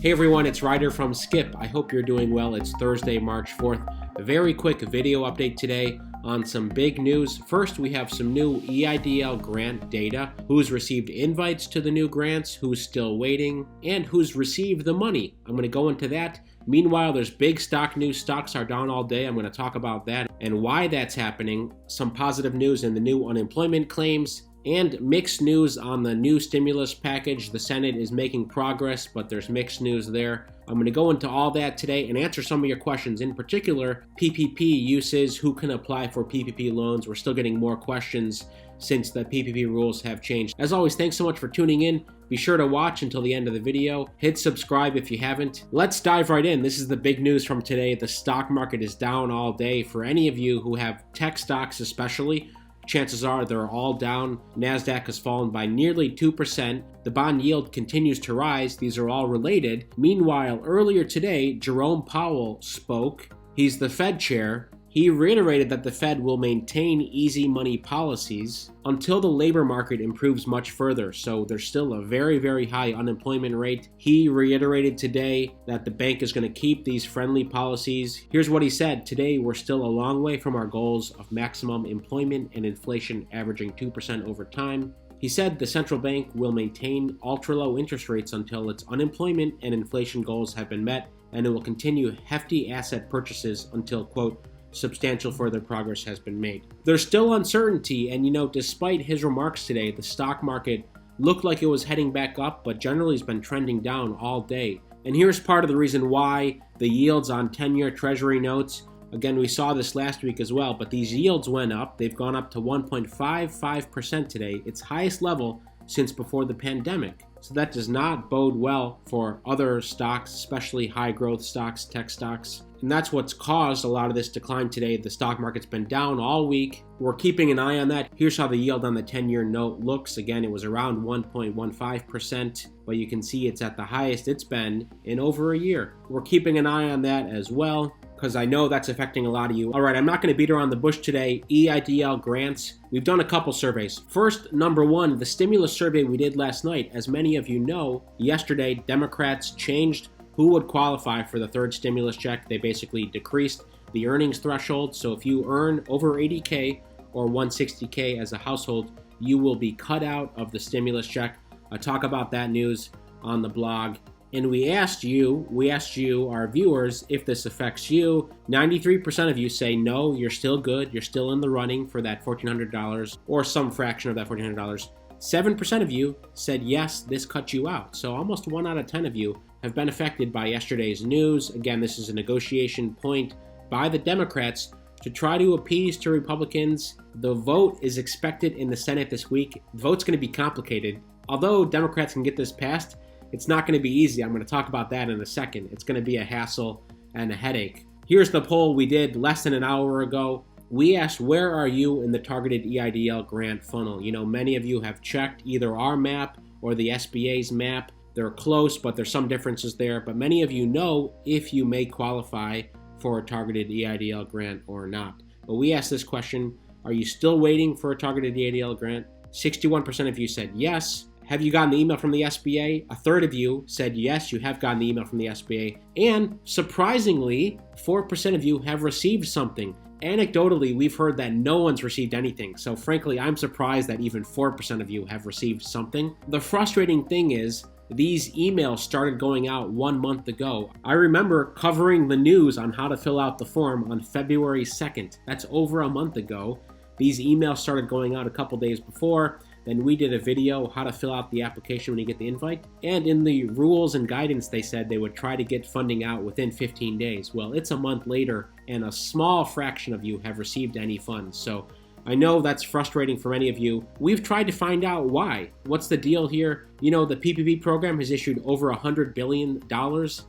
Hey everyone, it's Ryder from Skip. I hope you're doing well. It's Thursday, March 4th. A very quick video update today on some big news. First, we have some new EIDL grant data, who's received invites to the new grants, who's still waiting, and who's received the money. I'm going to go into that. Meanwhile, there's big stock news. Stocks are down all day. I'm going to talk about that and why that's happening. Some positive news in the new unemployment claims. And mixed news on the new stimulus package. The Senate is making progress, but there's mixed news there. I'm going to go into all that today and answer some of your questions. In particular, PPP uses, who can apply for PPP loans. We're still getting more questions since the PPP rules have changed. As always, thanks so much for tuning in. Be sure to watch until the end of the video. Hit subscribe if you haven't. Let's dive right in. This is the big news from today. The stock market is down all day. For any of you who have tech stocks especially, chances are they're all down. NASDAQ has fallen by nearly 2%. The bond yield continues to rise. These are all related. Meanwhile, earlier today, Jerome Powell spoke. He's the Fed chair. He reiterated that the Fed will maintain easy money policies until the labor market improves much further. So there's still a very, very high unemployment rate. He reiterated today that the bank is going to keep these friendly policies. Here's what he said. Today, we're still a long way from our goals of maximum employment and inflation averaging 2% over time. He said the central bank will maintain ultra-low interest rates until its unemployment and inflation goals have been met, and it will continue hefty asset purchases until, quote, substantial further progress has been made. There's still uncertainty, and despite his remarks today, the stock market looked like it was heading back up, but generally has been trending down all day. And here's part of the reason why: the yields on 10-year Treasury notes. Again, we saw this last week as well, but these yields went up. They've gone up to 1.55% today, its highest level since before the pandemic. So that does not bode well for other stocks, especially high growth stocks, tech stocks. And that's what's caused a lot of this decline today. The stock market's been down all week. We're keeping an eye on that. Here's how the yield on the 10-year note looks. Again, it was around 1.15%, but you can see it's at the highest it's been in over a year. We're keeping an eye on that as well, because I know that's affecting a lot of you. All right, I'm not going to beat around the bush today. EIDL grants. We've done a couple surveys. First, number one, the stimulus survey we did last night. As many of you know, yesterday, Democrats changed who would qualify for the third stimulus check. They basically decreased the earnings threshold. So if you earn over 80K or 160K as a household, you will be cut out of the stimulus check. I'll talk about that news on the blog. And we asked you, our viewers, if this affects you. 93% of you say no, you're still good, you're still in the running for that $1,400 or some fraction of that $1,400. 7% of you said yes, this cut you out. So almost 1 out of 10 of you have been affected by yesterday's news. Again, this is a negotiation point by the Democrats to try to appease to Republicans. The vote is expected in the Senate this week. The vote's going to be complicated. Although Democrats can get this passed, it's not going to be easy. I'm going to talk about that in a second. It's going to be a hassle and a headache. Here's the poll we did less than an hour ago. We asked, where are you in the targeted EIDL grant funnel? Many of you have checked either our map or the SBA's map. They're close, but there's some differences there. But many of you know if you may qualify for a targeted EIDL grant or not. But we asked this question: are you still waiting for a targeted EIDL grant? 61% of you said yes. Have you gotten the email from the SBA? A third of you said yes, you have gotten the email from the SBA. And surprisingly, 4% of you have received something. Anecdotally, we've heard that no one's received anything. So frankly, I'm surprised that even 4% of you have received something. The frustrating thing is, these emails started going out 1 month ago. I remember covering the news on how to fill out the form on February 2nd. That's over a month ago. These emails started going out a couple days before. Then we did a video how to fill out the application when you get the invite. And in the rules and guidance, they said they would try to get funding out within 15 days. Well, it's a month later, and a small fraction of you have received any funds. So I know that's frustrating for many of you. We've tried to find out why. What's the deal here? The PPP program has issued over $100 billion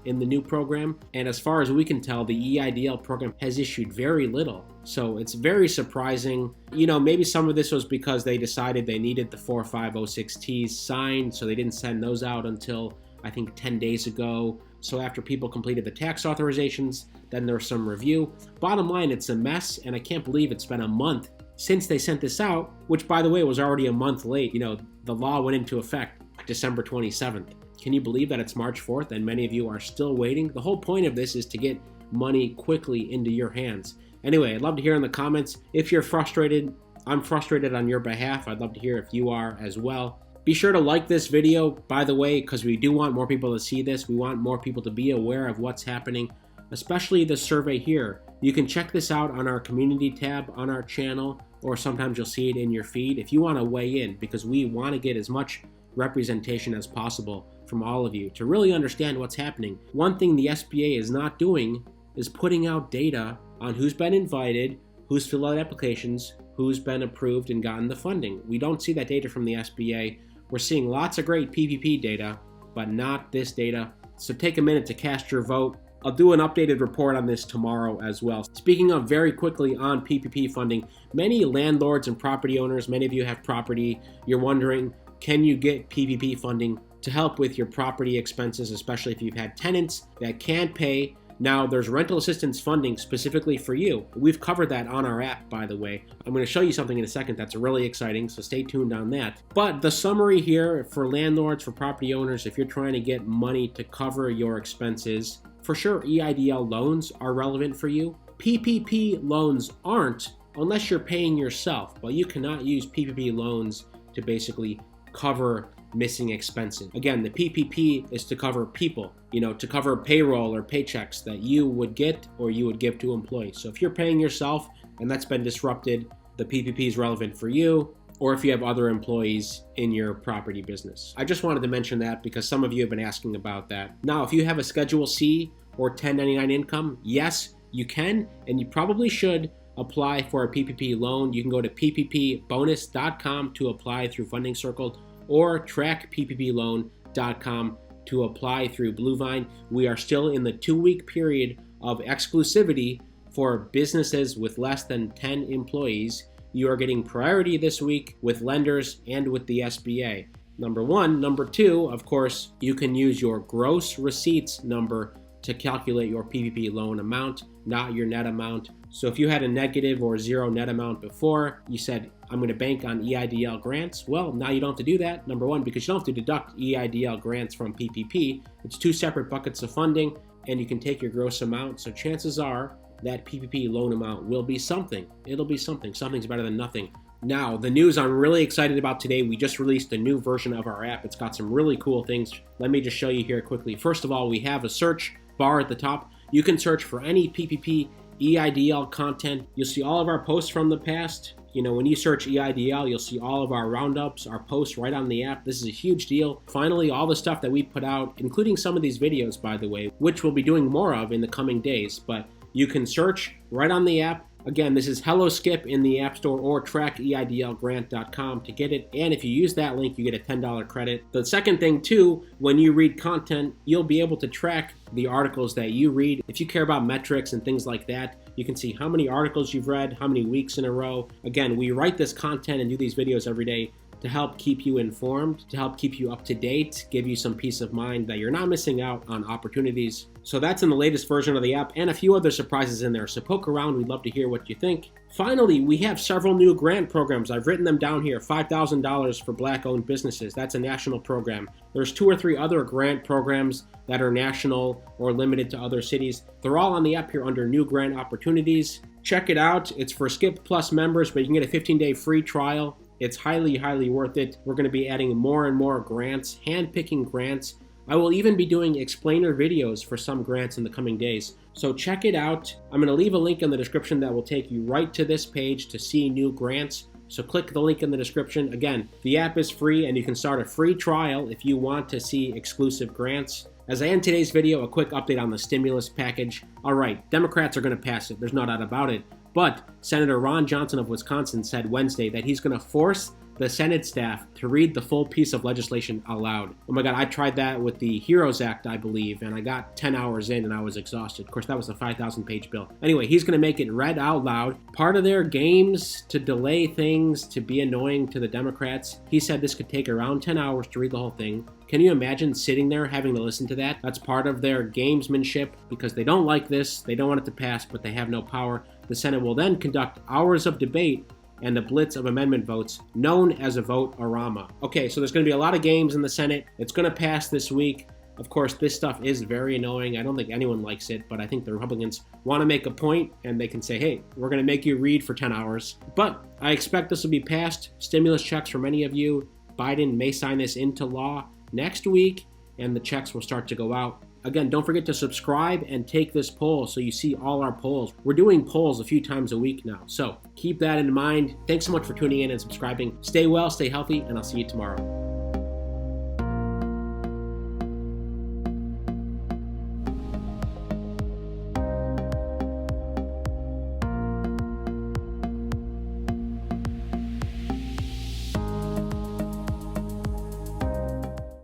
in the new program. And as far as we can tell, the EIDL program has issued very little. So it's very surprising. Maybe some of this was because they decided they needed the 4506Ts signed, so they didn't send those out until, I think, 10 days ago. So after people completed the tax authorizations, then there was some review. Bottom line, it's a mess, and I can't believe it's been a month since they sent this out, which, by the way, was already a month late. The law went into effect December 27th. Can you believe that it's March 4th and many of you are still waiting? The whole point of this is to get money quickly into your hands. Anyway, I'd love to hear in the comments if you're frustrated. I'm frustrated on your behalf. I'd love to hear if you are as well. Be sure to like this video, by the way, because we do want more people to see this. We want more people to be aware of what's happening, especially the survey here. You can check this out on our community tab on our channel, or sometimes you'll see it in your feed if you want to weigh in, because we want to get as much representation as possible from all of you to really understand what's happening. One thing the SBA is not doing is putting out data on who's been invited, who's filled out applications, who's been approved and gotten the funding. We don't see that data from the SBA. We're seeing lots of great PPP data, but not this data. So take a minute to cast your vote. I'll do an updated report on this tomorrow as well. Speaking of, very quickly on PPP funding, many landlords and property owners, many of you have property, you're wondering, can you get PPP funding to help with your property expenses, especially if you've had tenants that can't pay? Now, there's rental assistance funding specifically for you. We've covered that on our app, by the way. I'm going to show you something in a second that's really exciting, so stay tuned on that. But the summary here for landlords, for property owners, if you're trying to get money to cover your expenses, for sure EIDL loans are relevant for you. PPP loans aren't, unless you're paying yourself, but you cannot use PPP loans to basically cover missing expenses. Again, the PPP is to cover people, to cover payroll or paychecks that you would get or you would give to employees. So if you're paying yourself and that's been disrupted, the PPP is relevant for you, or if you have other employees in your property business. I just wanted to mention that because some of you have been asking about that. Now, if you have a Schedule C or 1099 income, yes, you can, and you probably should apply for a PPP loan. You can go to pppbonus.com to apply through Funding Circle, or trackpploan.com to apply through Bluevine. We are still in the 2-week period of exclusivity for businesses with less than 10 employees. You are getting priority this week with lenders and with the SBA. Number one. Number two, of course, you can use your gross receipts number to calculate your PPP loan amount, not your net amount. So if you had a negative or zero net amount before, you said, I'm going to bank on EIDL grants. Well, now you don't have to do that. Number one, because you don't have to deduct EIDL grants from PPP. It's 2 separate buckets of funding, and you can take your gross amount. So chances are that PPP loan amount will be something. It'll be something. Something's better than nothing. Now, the news I'm really excited about today, we just released a new version of our app. It's got some really cool things. Let me just show you here quickly. First of all, we have a search bar at the top. You can search for any PPP EIDL content. You'll see all of our posts from the past. When you search EIDL, you'll see all of our roundups, our posts right on the app. This is a huge deal. Finally, all the stuff that we put out, including some of these videos, by the way, which we'll be doing more of in the coming days. But you can search right on the app. Again, this is Hello Skip in the App Store, or trackeidlgrant.com to get it. And if you use that link, you get a $10 credit. The second thing too, when you read content, you'll be able to track the articles that you read. If you care about metrics and things like that, you can see how many articles you've read, how many weeks in a row. Again, we write this content and do these videos every day to help keep you informed, to help keep you up to date, give you some peace of mind that you're not missing out on opportunities. So that's in the latest version of the app, and a few other surprises in there. So poke around, we'd love to hear what you think. Finally, we have several new grant programs. I've written them down here. $5,000 for Black-owned businesses. That's a national program. There's 2 or 3 other grant programs that are national or limited to other cities. They're all on the app here under new grant opportunities. Check it out. It's for Skip Plus members, but you can get a 15-day free trial. It's highly, highly worth it. We're going to be adding more and more grants, hand-picking grants. I will even be doing explainer videos for some grants in the coming days. So check it out. I'm going to leave a link in the description that will take you right to this page to see new grants. So click the link in the description. Again, the app is free and you can start a free trial if you want to see exclusive grants. As I end today's video, a quick update on the stimulus package. All right, Democrats are going to pass it. There's no doubt about it. But Senator Ron Johnson of Wisconsin said Wednesday that he's going to force the Senate staff to read the full piece of legislation aloud. Oh my God, I tried that with the HEROES Act, I believe, and I got 10 hours in and I was exhausted. Of course, that was a 5,000-page bill. Anyway, he's going to make it read out loud. Part of their games to delay things, to be annoying to the Democrats, he said this could take around 10 hours to read the whole thing. Can you imagine sitting there having to listen to that? That's part of their gamesmanship because they don't like this, they don't want it to pass, but they have no power. The Senate will then conduct hours of debate and a blitz of amendment votes known as a vote-orama. Okay, so there's going to be a lot of games in the Senate. It's going to pass this week. Of course, this stuff is very annoying. I don't think anyone likes it, but I think the Republicans want to make a point, and they can say, hey, we're going to make you read for 10 hours. But I expect this will be passed. Stimulus checks for many of you. Biden may sign this into law next week, and the checks will start to go out. Again, don't forget to subscribe and take this poll so you see all our polls. We're doing polls a few times a week now, so keep that in mind. Thanks so much for tuning in and subscribing. Stay well, stay healthy, and I'll see you tomorrow.